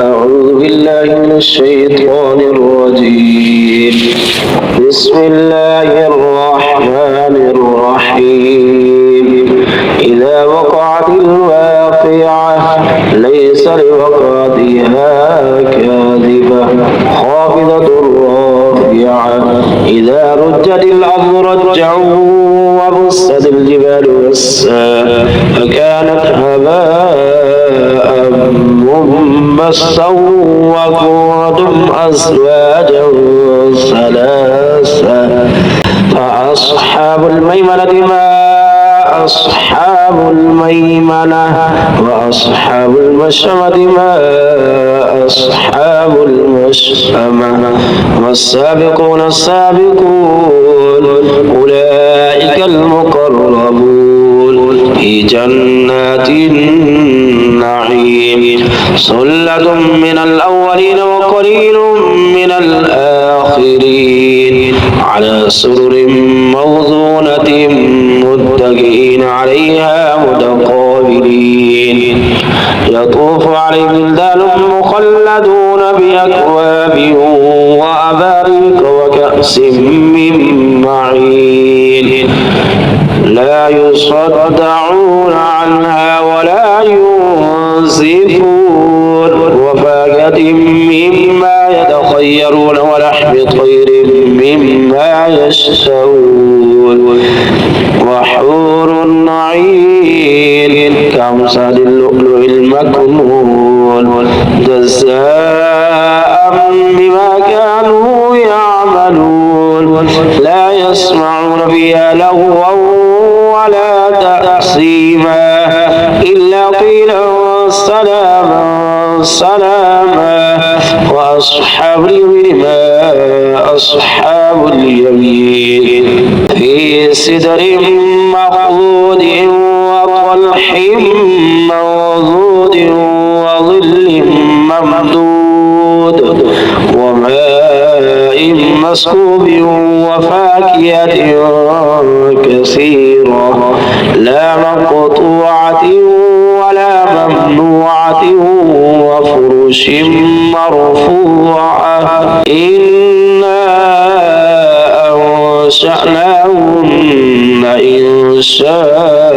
أعوذ بالله من الشيطان الرجيم. بسم الله الرحمن الرحيم. إذا وقعت الواقعة ليس لوقعتها كاذبة خافضة رافعة إذا رجت الأرض رجا وبست الجبال بسا فكانت هباء منبثا وكنتم أزواجا ثلاثا فأصحاب الميمنة ما أصحاب الميمنة وأصحاب المشأمة ما أصحاب المشأمة والسابقون السابقون أولئك المقربون في جنات النعيم ثلة من الأولين وقليل من الآخرين على سرر موضونة متكئين عليها متقابلين يطوف عليهم ولدان مخلدون بأكواب وأباريق وكأس من معين لا يصدعون عنها ولا ينزفون وفاكهة مما يتخيرون ولحم طير مما يشتهون وحور عين كأمثال اللؤلؤ المكنون جزاء بما كانوا يعملون لا يسمعون فيها لغوا ولا تأثيما إلا قيلا سلاما سلاما وأصحاب اليمين ما أصحاب اليمين في سدر مخضود وطلح منضود وظل ممدود وماء مسكوب وفاكهة كثيرة لا مقطوعة ولا ممنوعة وفرش مرفوعة إنا أنشأناهن إنشاء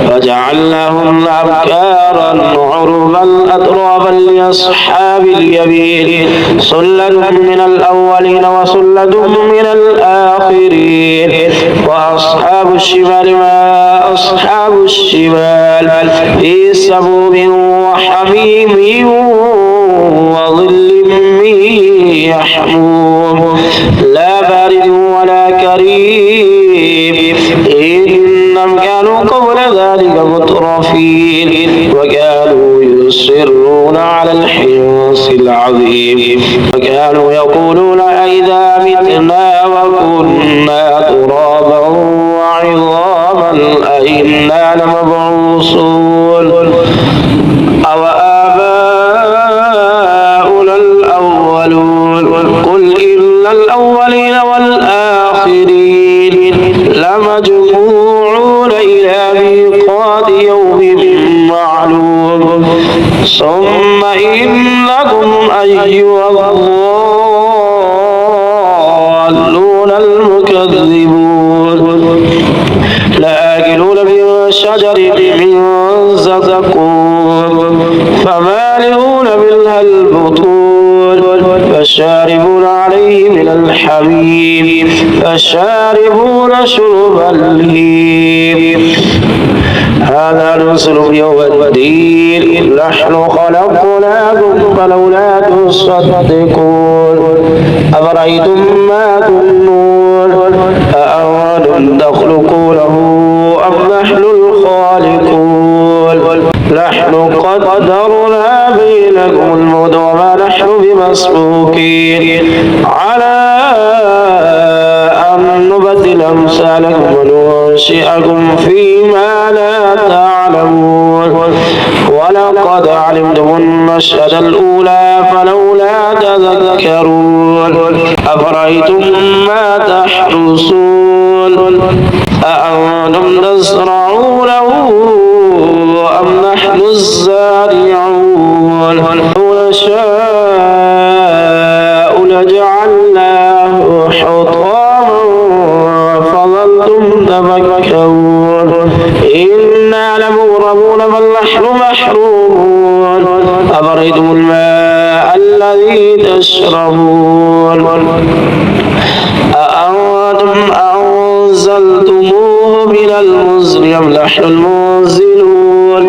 فجعلناهن أبكارا عربا أترابا لأصحاب اليمين ثلة من الأولين وثلة من الآخرين وأصحاب الشمال ما أصحاب الشمال في سموم وحميم وظل من يحموم لا بارد ولا كريم إنهم كانوا قبل ذلك مترفين وكانوا يصرون على الحنث العظيم وكانوا يقولون أئذا متنا وكنا ترابا وعظاما أئنا لمبعوثون أو آباؤنا الأولون قل إن الأولين والآخرين لمجموعون إلى ميقات يوم معلوم ثم إنكم أيها الضالون المكذبون لآكلون من شجر من زقوم فمالئون منها البطون فشاربون عليه من الحميم فشاربون شرب الهيم هذا نزلهم يوم الدين نحن خلقناكم فلولا تصدقون أفرأيتم ما تمنون أأنتم تخلقونه أم نحن الخالقون نحن قدرنا بينكم الموت وما نحن بمسبوقين على أن نبدل أمثالكم وننشئكم فيما لا تعلمون ولقد علمتم النشأة الأولى فلولا تذكرون أفرأيتم ما تحرثون أأنتم تزرعونه أم نحن الزارعون لو نشاء لجعلناه حطاما فظلتم تفكرون إنا لمغرمون بل نحن محرومون أفرأيتم الماء الذي تشربون أأنتم أنزلتموه من المزن أم نحن المنزلون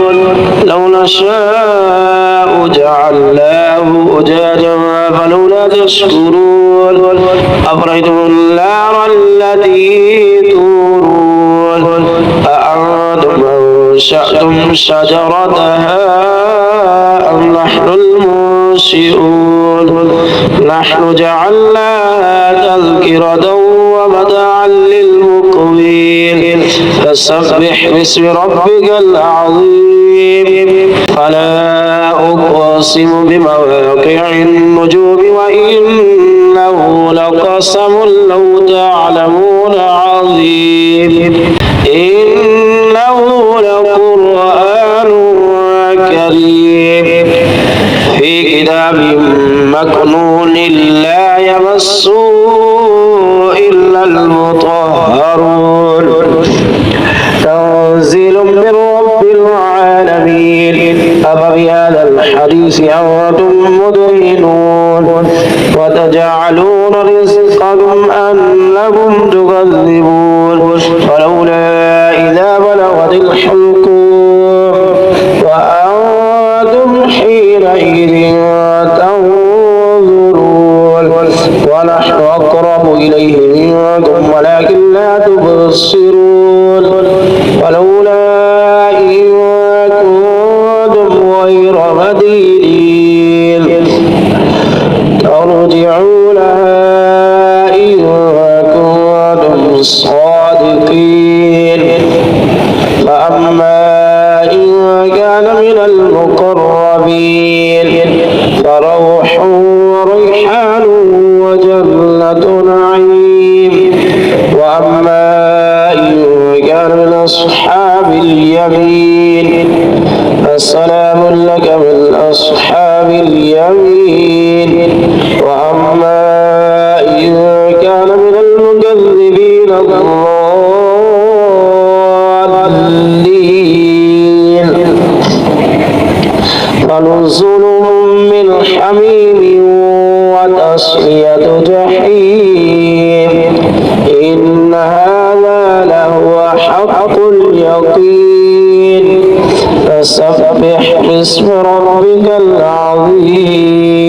لو نشاء جعلناه أجاجا فلولا تشكرون أفرأيتم النار التي تورون أأنتم أنشأتم شجرتها أم نحن المنشئون نحن جعلناها تذكرة ومتاعا للمقوين فسبح باسم ربك العظيم فلا أقسم بمواقع النجوم وإنه لقسم لو تعلمون عظيم إنه لقرآن كريم في كتاب مكنون لا يمسه إلا المطهرون تنزيل من رب العالمين أفبهذا الحديث أنتم مدهنون وتجعلون رزقكم أنكم تكذبون ولولا إذا بلغت الحلقوم وأنتم حينئذ تنظرون ونحن أقرب إليه منكم ولكن لا تبصرون ولولا إن كنتم غير مدينين ترجعونها إن كنتم صادقين فأما إن كان من المقربين فروح وريحان وجنة نعيم وأما إن كان من أصحاب اليمين فسلام لك من أصحاب اليمين وأما إن كان من المكذبين الضالين فنزل من حميم وتصلية جحيم إن هذا لهو حق اليقين فسبح باسم ربك العظيم